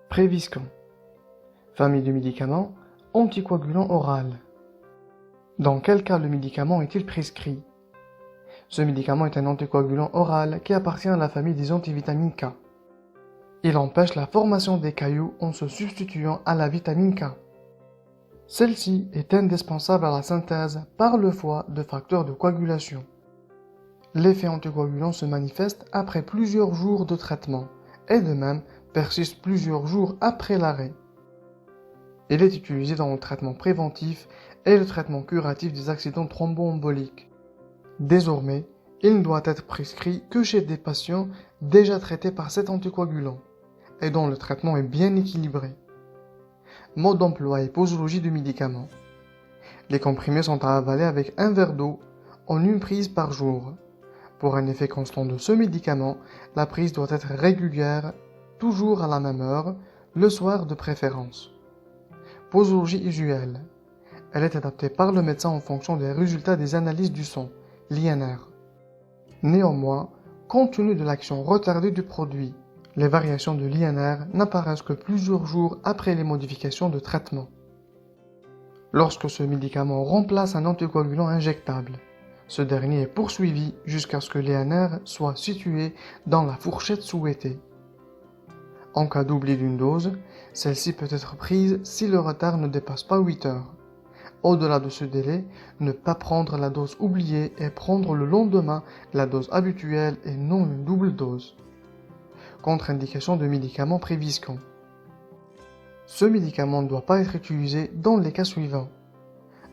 Préviscan. Famille de médicaments, anticoagulant oral. Dans quel cas le médicament est-il prescrit? Ce médicament est un anticoagulant oral qui appartient à la famille des antivitamines K. Il empêche la formation des cailloux en se substituant à la vitamine K. Celle-ci est indispensable à la synthèse par le foie de facteurs de coagulation. L'effet anticoagulant se manifeste après plusieurs jours de traitement et de même persiste plusieurs jours après l'arrêt. Il est utilisé dans le traitement préventif et le traitement curatif des accidents thromboemboliques. Désormais, il ne doit être prescrit que chez des patients déjà traités par cet anticoagulant et dont le traitement est bien équilibré. Mode d'emploi et posologie du médicament. Les comprimés sont à avaler avec un verre d'eau en une prise par jour. Pour un effet constant de ce médicament, la prise doit être régulière, toujours à la même heure, le soir de préférence. Posologie usuelle. Elle est adaptée par le médecin en fonction des résultats des analyses du sang, l'INR. Néanmoins, compte tenu de l'action retardée du produit, les variations de l'INR n'apparaissent que plusieurs jours après les modifications de traitement. Lorsque ce médicament remplace un anticoagulant injectable, ce dernier est poursuivi jusqu'à ce que l'INR soit situé dans la fourchette souhaitée. En cas d'oubli d'une dose, celle-ci peut être prise si le retard ne dépasse pas 8 heures. Au-delà de ce délai, ne pas prendre la dose oubliée et prendre le lendemain la dose habituelle et non une double dose. Contre-indication de médicaments Préviscan. Ce médicament ne doit pas être utilisé dans les cas suivants.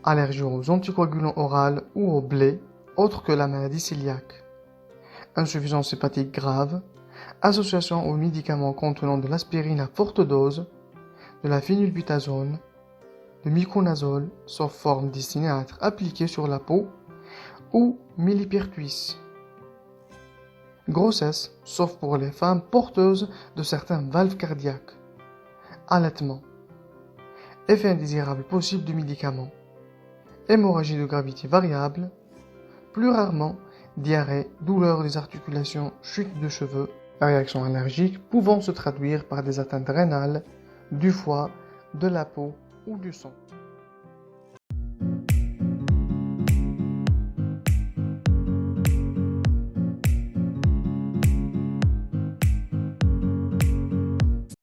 Allergie aux anticoagulants oraux ou au blé, autre que la maladie cœliaque. Insuffisance hépatique grave. Association aux médicaments contenant de l'aspirine à forte dose, de la phénylbutazone, de miconazole, sauf forme destinée à être appliquée sur la peau, ou millepertuis. Grossesse, sauf pour les femmes porteuses de certaines valves cardiaques. Allaitement. Effet indésirable possible du médicament. Hémorragie de gravité variable. Plus rarement, diarrhée, douleur des articulations, chute de cheveux, réaction allergique pouvant se traduire par des atteintes rénales, du foie, de la peau ou du sang.